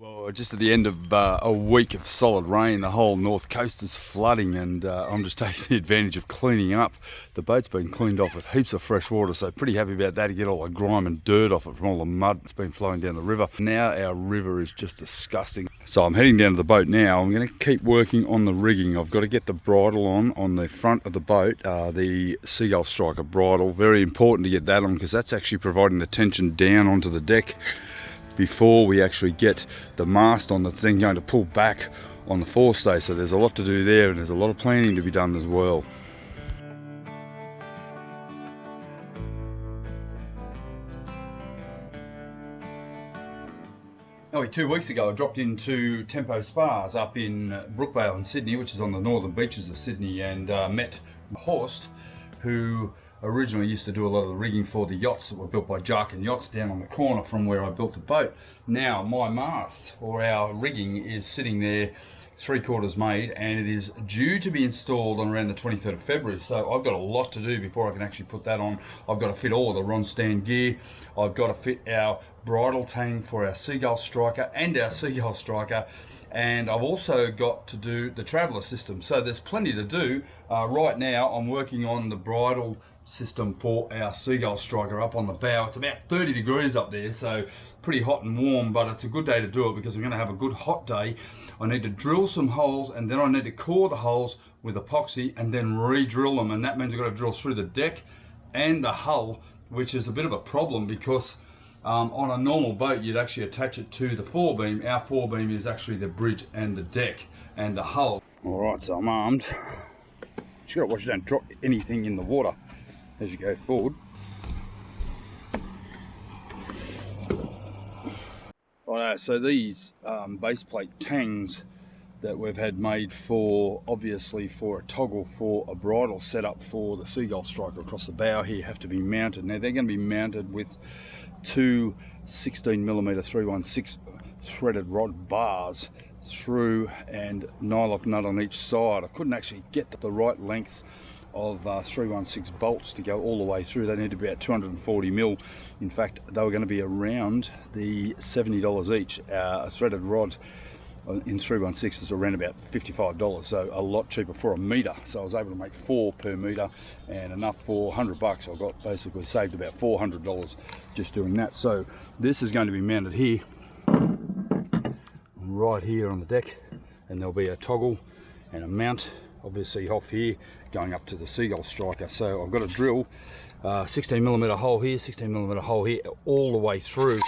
Well, just at the end of a week of solid rain, the whole north coast is flooding, and I'm just taking the advantage of cleaning up. The boat's been cleaned off with heaps of fresh water, so pretty happy about that, to get all the grime and dirt off it from all the mud that's been flowing down the river. Now our river is just disgusting. So I'm heading down to the boat now. I'm going to keep working on the rigging. I've got to get the bridle on the front of the boat, the Seagull Striker bridle. Very important to get that on, because that's actually providing the tension down onto the deck before we actually get the mast on that's then going to pull back on the forestay. So there's a lot to do there, and there's a lot of planning to be done as well. Oh, 2 weeks ago I dropped into Tempo Spas up in Brookvale in Sydney, which is on the northern beaches of Sydney, and met Horst, who originally used to do a lot of the rigging for the yachts that were built by Jarkin Yachts down on the corner from where I built the boat. Now my mast, or our rigging, is sitting there 3/4 made, and it is due to be installed on around the 23rd of February. So I've got a lot to do before I can actually put that on. I've got to fit all of the Ron stand gear. I've got to fit our bridle tang for our Seagull Striker and our Seagull Striker, and I've also got to do the traveller system. So there's plenty to do. Right now I'm working on the bridle system for our Seagull Striker up on the bow. It's about 30 degrees up there, so pretty hot and warm, but it's a good day to do it because we're going to have a good hot day. I need to drill some holes, and then I need to core the holes with epoxy and then re-drill them, and that means I've got to drill through the deck and the hull, which is a bit of a problem because on a normal boat you'd actually attach it to the forebeam. Our forebeam is actually the bridge and the deck and the hull. Alright, so I'm armed. Just got to watch you don't drop anything in the water as you go forward. Alright, so these base plate tangs that we've had made for, obviously for a toggle for a bridle setup for the Seagull Striker across the bow here, have to be mounted. Now they're going to be mounted with two 16mm 316 threaded rod bars through and nylock nut on each side. I couldn't actually get the right length of 316 bolts to go all the way through. They need to be at 240mm. In fact, they were going to be around the $70 each. A threaded rod in 316 is around about $55, so a lot cheaper for a metre. So I was able to make 4 per metre, and enough for $100. I got basically saved about $400 just doing that. So this is going to be mounted here, right here on the deck, and there'll be a toggle and a mount obviously off here going up to the Seagull Striker. So I've got to drill 16mm hole here, 16mm hole here, all the way through.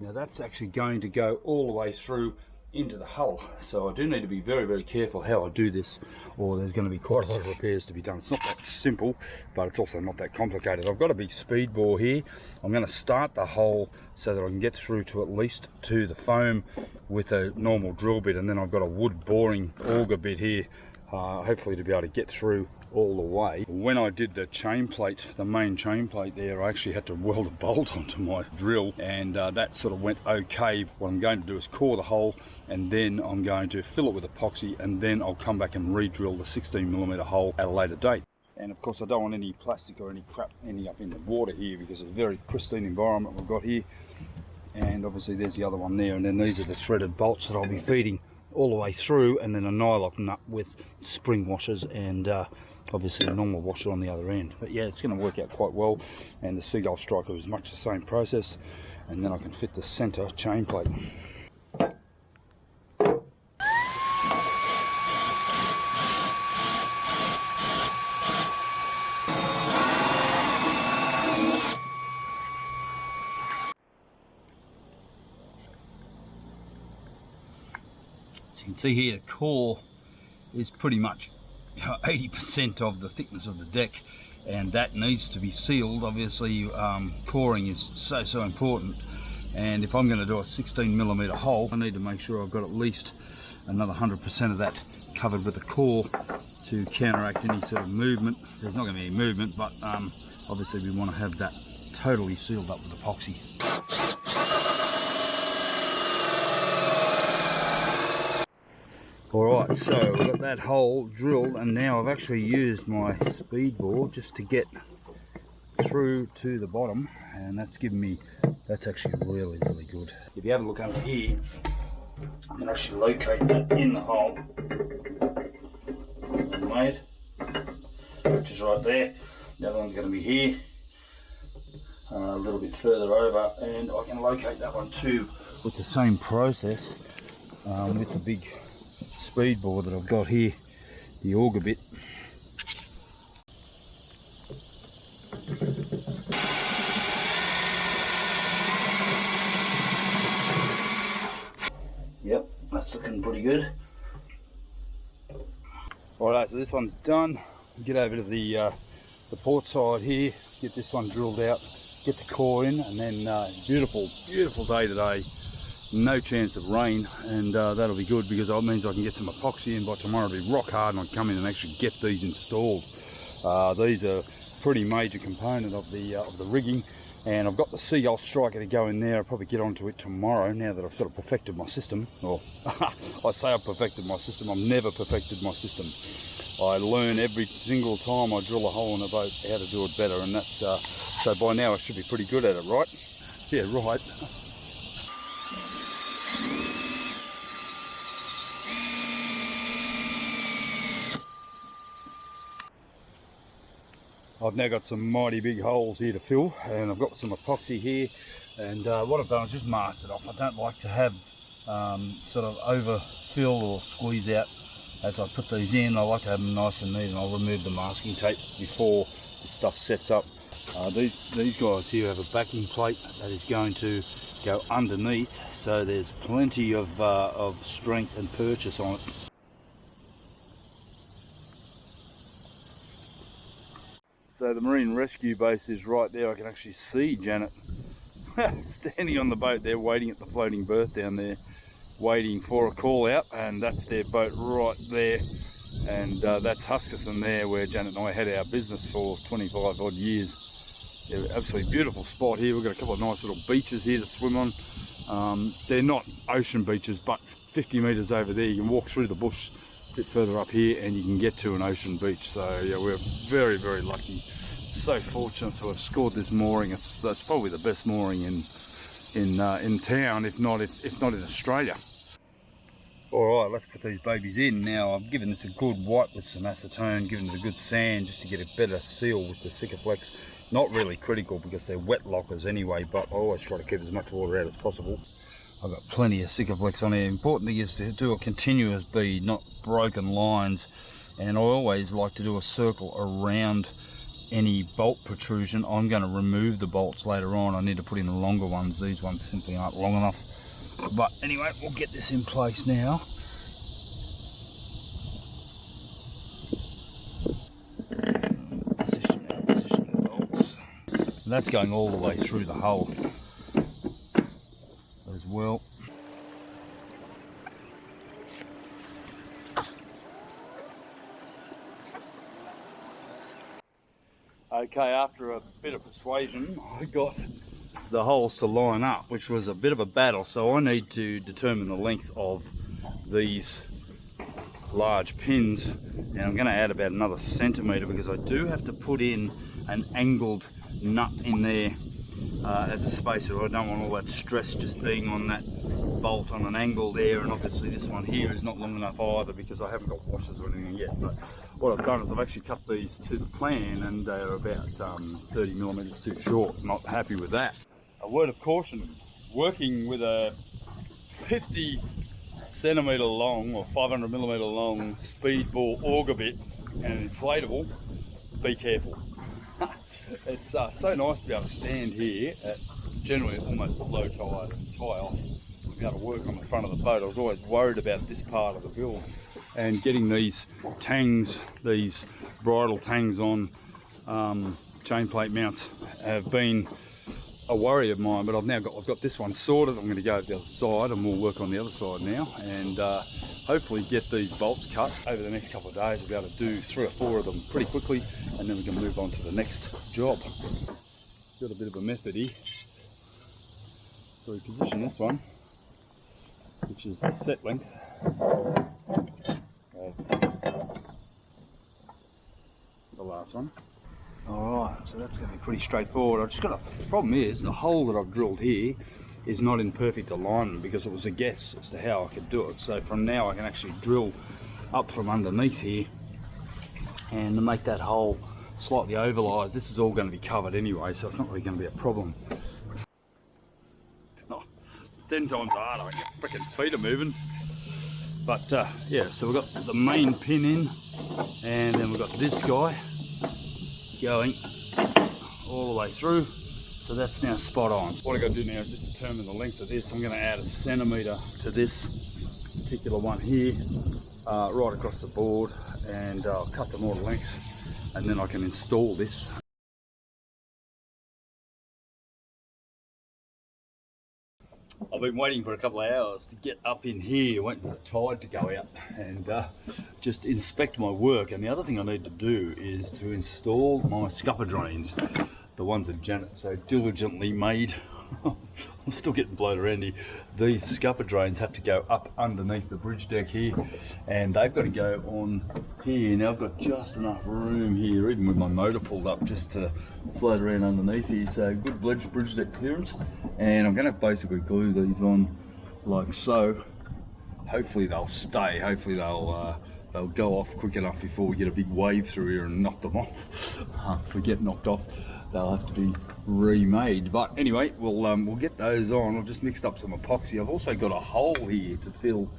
Now that's actually going to go all the way through into the hull, so I do need to be very, very careful how I do this, or there's going to be quite a lot of repairs to be done. It's not that simple, but it's also not that complicated. I've got a big speed bore here. I'm going to start the hole so that I can get through to at least to the foam with a normal drill bit, and then I've got a wood boring auger bit here, hopefully to be able to get through all the way. When I did the chain plate, the main chain plate there, I actually had to weld a bolt onto my drill, and that sort of went okay. What I'm going to do is core the hole, and then I'm going to fill it with epoxy, and then I'll come back and re-drill the 16mm hole at a later date. And of course I don't want any plastic or any crap ending up in the water here, because it's a very pristine environment we've got here. And obviously there's the other one there, and then these are the threaded bolts that I'll be feeding all the way through, and then a nylock nut with spring washers and obviously a normal washer on the other end. But yeah, it's going to work out quite well, and the Seagull Striker is much the same process, and then I can fit the center chain plate. So you can see here the core is pretty much 80% of the thickness of the deck, and that needs to be sealed. Obviously coring is so important, and if I'm going to do a 16mm hole, I need to make sure I've got at least another 100% of that covered with the core to counteract any sort of movement. There's not going to be any movement, but obviously we want to have that totally sealed up with epoxy. Alright, so we've got that hole drilled, and now I've actually used my speed bore just to get through to the bottom, and that's given me, that's actually really good. If you have a look over here, and actually locate that in the hole I made, which is right there. The other one's going to be here, a little bit further over, and I can locate that one too with the same process with the big speed bore that I've got here, the auger bit. Yep, that's looking pretty good. Alright, so this one's done. Get over to the port side here, get this one drilled out, get the core in, and then beautiful day today. No chance of rain, and that'll be good because that means I can get some epoxy in by tomorrow. It'll be rock hard and I can come in and actually get these installed. These are a pretty major component of the rigging, and I've got the seagull striker to go in there. I'll probably get onto it tomorrow now that I've sort of perfected my system. Or I say I've perfected my system, I've never perfected my system. I learn every single time I drill a hole in a boat how to do it better, and that's so by now I should be pretty good at it, right? Yeah, right. I've now got some mighty big holes here to fill, and I've got some epoxy here, and what I've done is just masked it off. I don't like to have sort of overfill or squeeze out as I put these in. I like to have them nice and neat, and I'll remove the masking tape before the stuff sets up. These guys here have a backing plate that is going to go underneath, so there's plenty of strength and purchase on it. So the Marine Rescue Base is right there. I can actually see Janet standing on the boat there, waiting at the floating berth down there, waiting for a call out, and that's their boat right there. And that's Huskisson there, where Janet and I had our business for 25 odd years. Yeah, absolutely beautiful spot here. We've got a couple of nice little beaches here to swim on. They're not ocean beaches, but 50 metres over there you can walk through the bush a bit further up here and you can get to an ocean beach. So yeah, we're very, very lucky. So fortunate to have scored this mooring. That's probably the best mooring in town, if not in Australia. All right, let's put these babies in. Now I've given this a good wipe with some acetone, given it a good sand just to get a better seal with the Sikaflex. Not really critical because they're wet lockers anyway, but I always try to keep as much water out as possible. I've got plenty of Sikaflex on here. Important thing is to do a continuous bead, not broken lines. And I always like to do a circle around any bolt protrusion. I'm going to remove the bolts later on. I need to put in the longer ones. These ones simply aren't long enough. But anyway, we'll get this in place now. Positioning the bolts. And that's going all the way through the hull as well. Okay, after a bit of persuasion, I got the holes to line up, which was a bit of a battle. So I need to determine the length of these large pins, and I'm going to add about another centimetre because I do have to put in an angled nut in there as a spacer. I don't want all that stress just being on that bolt on an angle there, and obviously this one here is not long enough either because I haven't got washers or anything yet. But what I've done is I've actually cut these to the plan, and they're about 30 millimetres too short. Not happy with that. A word of caution, working with a 50 centimetre long or 500 millimetre long speed bore auger bit and an inflatable, be careful. It's so nice to be able to stand here at generally almost a low tide and tie off and be able to work on the front of the boat. I was always worried about this part of the build, and getting these tangs, these bridle tangs on chain plate mounts have been a worry of mine, but I've got this one sorted. I'm going to go to the other side and we'll work on the other side now, and hopefully get these bolts cut over the next couple of days. We'll be able to do 3 or 4 of them pretty quickly, and then we can move on to the next job. Got a bit of a method here. So we position this one, which is the set length of the last one. Alright, so that's going to be pretty straightforward. The problem is the hole that I've drilled here is not in perfect alignment because it was a guess as to how I could do it. So from now I can actually drill up from underneath here and to make that hole slightly ovalized. This is all going to be covered anyway, so it's not really going to be a problem. Oh, it's 10 times harder, your freaking feet are moving. But yeah, so we've got the main pin in, and then we've got this guy going all the way through. So that's now spot on. What I've got to do now is just determine the length of this. I'm going to add 1 centimetre to this particular one here, right across the board, and I'll cut them all to length, and then I can install this. I've been waiting for a couple of hours to get up in here, waiting for the tide to go out and just inspect my work. And the other thing I need to do is to install my scupper drains, the ones that Janet so diligently made. I'm still getting blown around here. These scupper drains have to go up underneath the bridge deck here, and they've got to go on here. Now I've got just enough room here, even with my motor pulled up, just to float around underneath here. So good bridge deck clearance, and I'm going to basically glue these on like so. Hopefully they'll stay. Hopefully they'll go off quick enough before we get a big wave through here and knock them off. If we get knocked off, they'll have to be remade. But anyway, we'll get those on. I've just mixed up some epoxy. I've also got a hole here to fill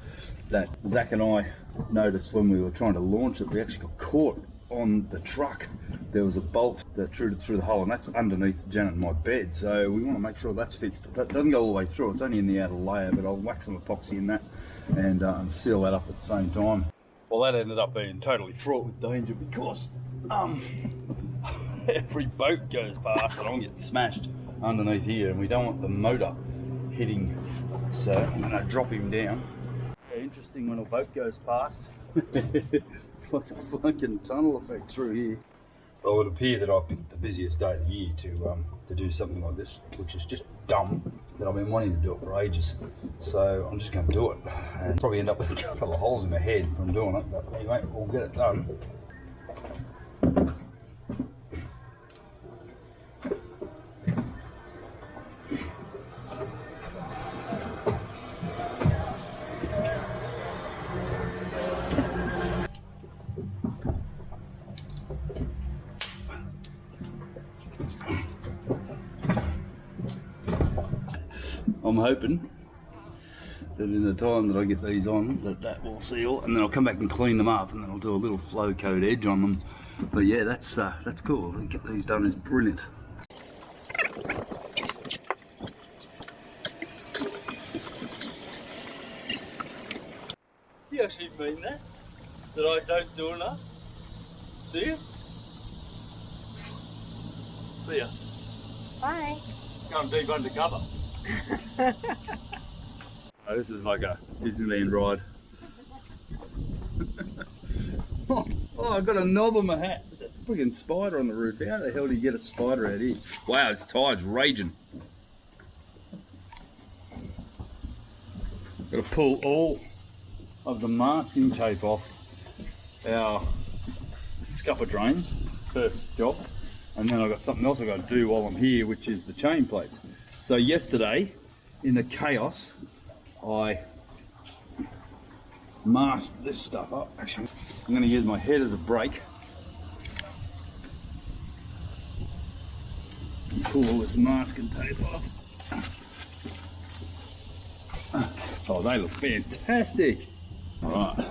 that Zach and I noticed when we were trying to launch it. We actually got caught on the truck. There was a bolt that truded through the hole, and that's underneath Janet and my bed. So we want to make sure that's fixed. That doesn't go all the way through. It's only in the outer layer, but I'll whack some epoxy in that and seal that up at the same time. Well, that ended up being totally fraught with danger because every boat goes past and I'll get smashed underneath here, and we don't want the motor hitting, so I'm going to drop him down. Interesting when a boat goes past. It's like a fucking tunnel effect through here. Well, it would appear that I've picked the busiest day of the year to do something like this, which is just dumb, that I've been wanting to do it for ages. So I'm just going to do it, and probably end up with a couple of holes in my head from doing it, but anyway, we'll get it done. I'm hoping that in the time that I get these on, that will seal, and then I'll come back and clean them up, and then I'll do a little flow coat edge on them. But yeah, that's cool. Get these done is brilliant. Do you actually mean that? That I don't do enough? Do you? See ya. Bye. Going deep undercover. Oh, this is like a Disneyland ride. Oh, I got a knob on my hat. There's a friggin' spider on the roof. How the hell do you get a spider out here? Wow, this tide's raging. Got to pull all of the masking tape off our scupper drains, first job, and then I've got something else I've got to do while I'm here, which is the chain plates. So yesterday, in the chaos, I masked this stuff up. Actually, I'm going to use my head as a brake. Pull all this masking tape off. Oh, they look fantastic. Alright,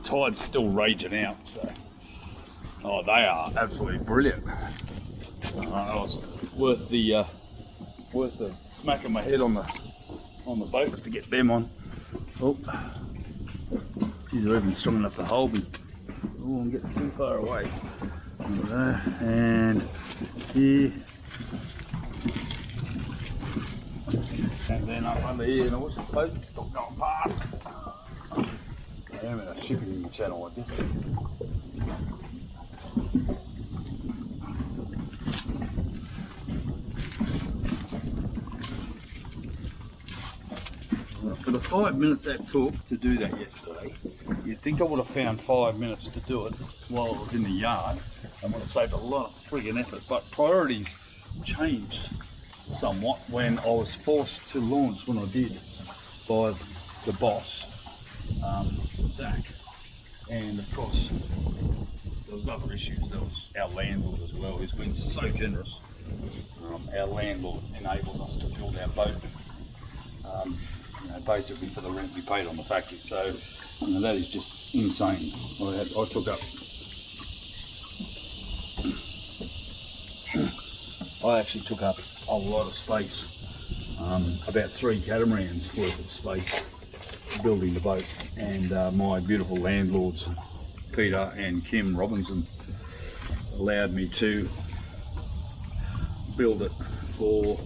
tide's still raging out, so. Oh, they are absolutely brilliant. That was worth the smacking my head on the boat to get them on. Oh, geez, they're even strong enough to hold me. Oh, I'm getting too far away. And here. And then up under here, and I wish the boats would stop going past. I am in a shipping channel like this. For the 5 minutes that took to do that yesterday, you'd think I would have found 5 minutes to do it while I was in the yard. I would have saved a lot of friggin' effort, but priorities changed somewhat when I was forced to launch when I did by the boss, Zach, and of course there was other issues. There was our landlord as well, who's been so generous. Our landlord enabled us to build our boat, basically for the rent we paid on the factory. So that is just insane. I took up, I actually took up a lot of space, about 3 catamarans worth of space building the boat, and my beautiful landlords Peter and Kim Robinson allowed me to build it for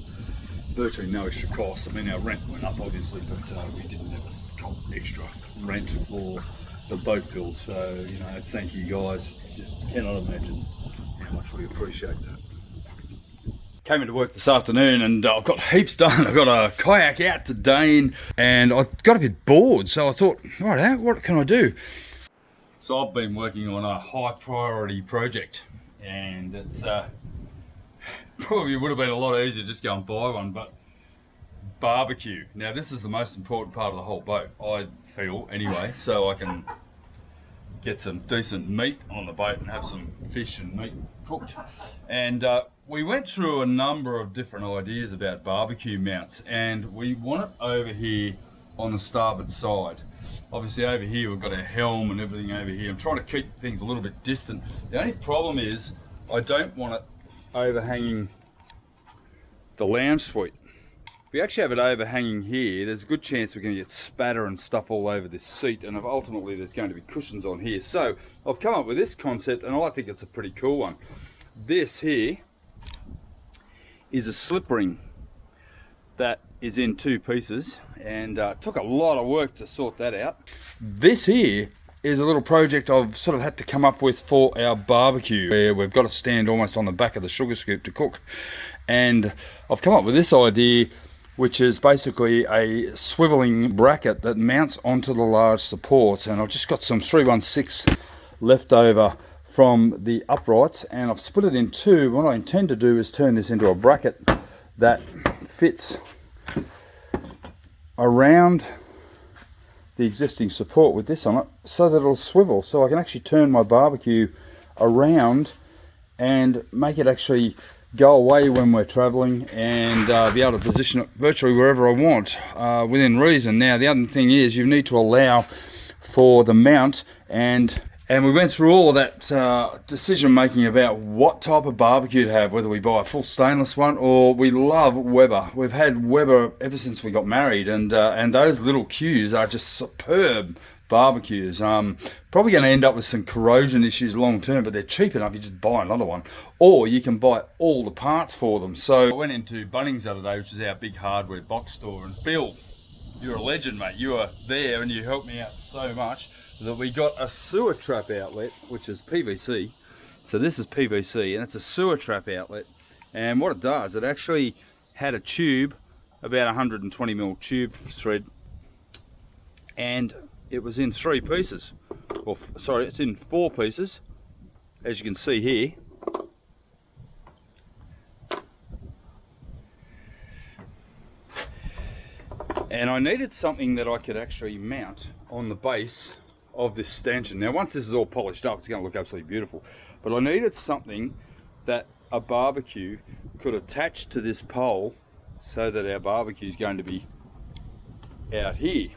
virtually no extra cost. I mean, our rent went up obviously, but we didn't have extra rent for the boat build. So, you know, thank you guys. Just cannot imagine how much we appreciate that. Came into work this afternoon and I've got heaps done. I've got a kayak out to Dane and I got a bit bored, so I thought, right, what can I do? So I've been working on a high priority project, and it's probably would have been a lot easier just go and buy one, but barbecue. Now this is the most important part of the whole boat, I feel anyway, so I can get some decent meat on the boat and have some fish and meat cooked. And we went through a number of different ideas about barbecue mounts, and we want it over here on the starboard side. Obviously over here we've got our helm and everything over here. I'm trying to keep things a little bit distant. The only problem is I don't want it overhanging the lounge suite. If we actually have it overhanging here, there's a good chance we're going to get spatter and stuff all over this seat, and ultimately there's going to be cushions on here. So I've come up with this concept, and I think it's a pretty cool one. This here is a slip ring that is in 2 pieces, and took a lot of work to sort that out. This here is a little project I've sort of had to come up with for our barbecue, where we've got to stand almost on the back of the sugar scoop to cook. And I've come up with this idea, which is basically a swiveling bracket that mounts onto the large supports, and I've just got some 316 left over from the uprights, and I've split it in 2. What I intend to do is turn this into a bracket that fits around the existing support with this on it, so that it'll swivel, so I can actually turn my barbecue around and make it actually go away when we're traveling, and be able to position it virtually wherever I want within reason. Now the other thing is you need to allow for the mount, and we went through all of that decision making about what type of barbecue to have, whether we buy a full stainless one or we love Weber. We've had Weber ever since we got married, and those little Qs are just superb barbecues. Probably going to end up with some corrosion issues long term, but they're cheap enough, you just buy another one, or you can buy all the parts for them. So I went into Bunnings the other day, which is our big hardware box store, and Bill, you're a legend, mate. You were there and you helped me out so much that we got a sewer trap outlet, which is PVC. So this is PVC, and it's a sewer trap outlet, and what it does, it actually had a tube, about 120mm tube thread, and it was in 3 pieces, or sorry, it's in 4 pieces, as you can see here. And I needed something that I could actually mount on the base of this stanchion. Now once this is all polished up, it's going to look absolutely beautiful, but I needed something that a barbecue could attach to this pole, so that our barbecue is going to be out here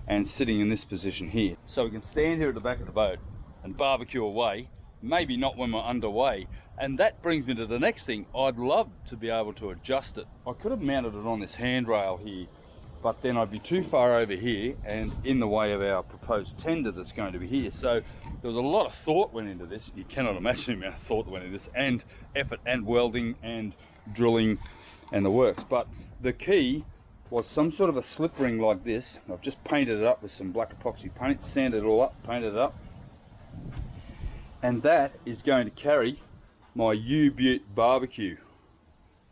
and sitting in this position here, so we can stand here at the back of the boat and barbecue away, maybe not when we're underway. And that brings me to the next thing. I'd love to be able to adjust it. I could have mounted it on this handrail here, but then I'd be too far over here and in the way of our proposed tender that's going to be here. So there was a lot of thought went into this. You cannot imagine the amount of thought that went into this, and effort and welding and drilling and the works. But the key was some sort of a slip ring like this. I've just painted it up with some black epoxy paint, sanded it all up, painted it up. And that is going to carry my U-Butte barbecue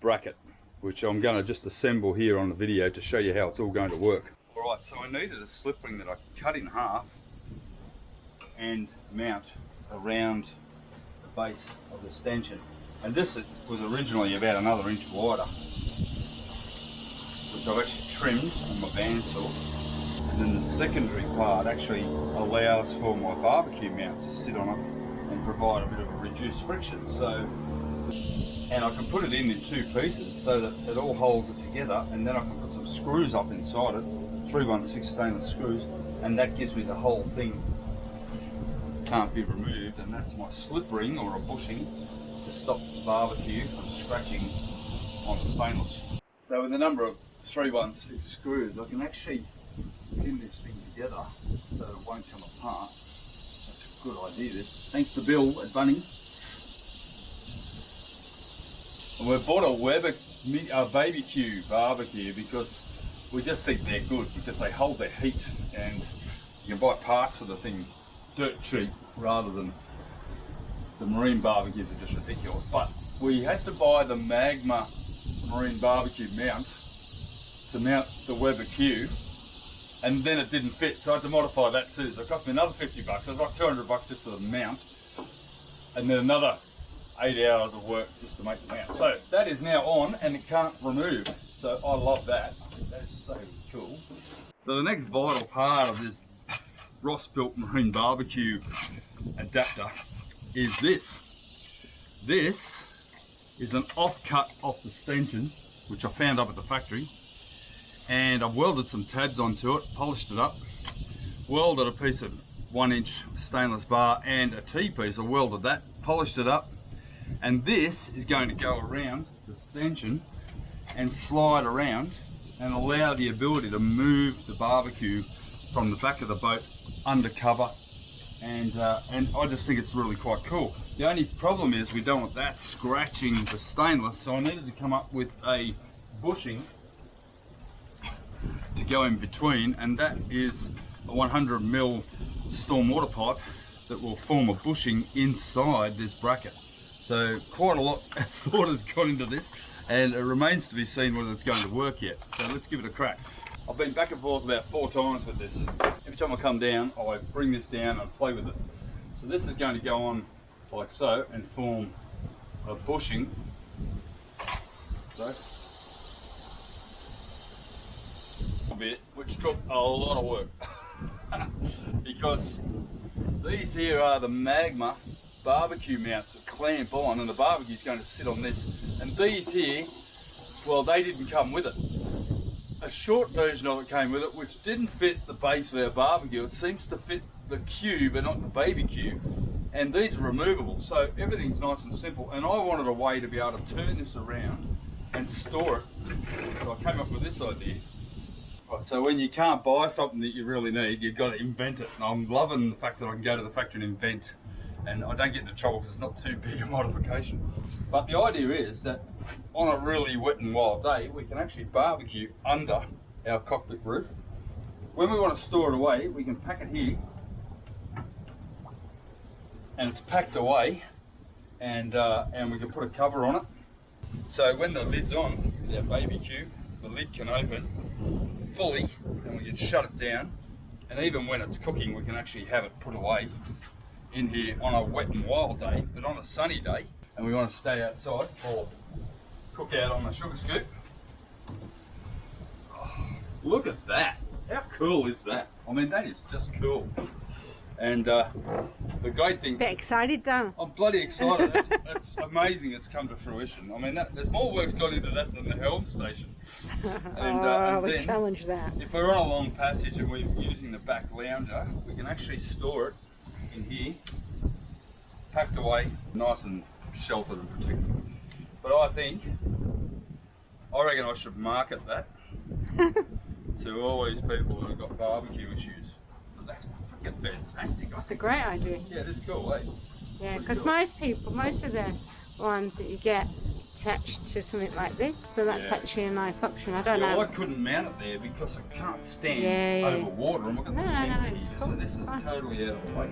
bracket, which I'm going to just assemble here on the video to show you how it's all going to work. Alright, so I needed a slip ring that I could cut in half and mount around the base of the stanchion. And this was originally about another inch wider. which I've actually trimmed on my bandsaw. And then the secondary part actually allows for my barbecue mount to sit on it and provide a bit of a reduced friction. So, and I can put it in 2 pieces so that it all holds it together, and then I can put some screws up inside it, 316 stainless screws, and that gives me the whole thing can't be removed, and that's my slip ring or a bushing to stop the barbecue from scratching on the stainless. So with a number of 316 screws, I can actually pin this thing together so it won't come apart. Such a good idea this. Thanks to Bill at Bunnings. And we've bought a Weber BBQ barbecue because we just think they're good because they hold their heat, and you can buy parts for the thing dirt cheap rather than the marine barbecues are just ridiculous. But we had to buy the Magma marine barbecue mount to mount the Weber Q, and then it didn't fit, so I had to modify that too. So it cost me another 50 bucks. So it was like 200 bucks just for the mount, and then another 8 hours of work just to make the mount. So that is now on and it can't remove. So I love that. I think that is so cool. So the next vital part of this Ross built marine barbecue adapter is this. This is an offcut off the stanchion, which I found up at the factory, and I've welded some tabs onto it, polished it up, welded a piece of 1-inch stainless bar and a T-piece. I welded that, polished it up, and this is going to go around the stanchion and slide around and allow the ability to move the barbecue from the back of the boat undercover, and I just think it's really quite cool. The only problem is we don't want that scratching the stainless, so I needed to come up with a bushing to go in between, and that is a 100mm stormwater pipe that will form a bushing inside this bracket. So quite a lot of thought has gone into this, and it remains to be seen whether it's going to work yet. So let's give it a crack. I've been back and forth about 4 times with this. Every time I come down, I bring this down and play with it. So this is going to go on like so and form a bushing. So a bit, which took a lot of work because these here are the Magma barbecue mounts that clamp on, and the barbecue is going to sit on this. And these here, well, they didn't come with it. A short version of it came with it, which didn't fit the base of our barbecue. It seems to fit the Q, but not the baby Q. And these are removable, so everything's nice and simple. And I wanted a way to be able to turn this around and store it. So I came up with this idea. Right, so when you can't buy something that you really need, you've got to invent it. And I'm loving the fact that I can go to the factory and invent, and I don't get into trouble because it's not too big a modification. But the idea is that on a really wet and wild day, we can actually barbecue under our cockpit roof. When we want to store it away, we can pack it here, and it's packed away, and we can put a cover on it. So when the lid's on, our BBQ, the lid can open fully, and we can shut it down. And even when it's cooking, we can actually have it put away in here on a wet and wild day. But on a sunny day, and we want to stay outside or cook out on the sugar scoop. Oh, look at that! How cool is that? I mean, that is just cool. And the great thing... Bit excited, Dan? I'm bloody excited. It's amazing it's come to fruition. I mean, there's more work's gone into that than the helm station. And we challenge that. If we're on a long passage and we're using the back lounger, we can actually store it in here, packed away, nice and sheltered and protected. But I reckon I should market that to all these people who have got barbecue issues. But that's freaking fantastic. That's a great idea. Yeah, it is cool, eh? Yeah, because most of the ones that you get attached to something like this, so that's actually a nice option. I don't know. I couldn't mount it there because I can't stand over water, and we've got the tent here, so this is totally out of the way.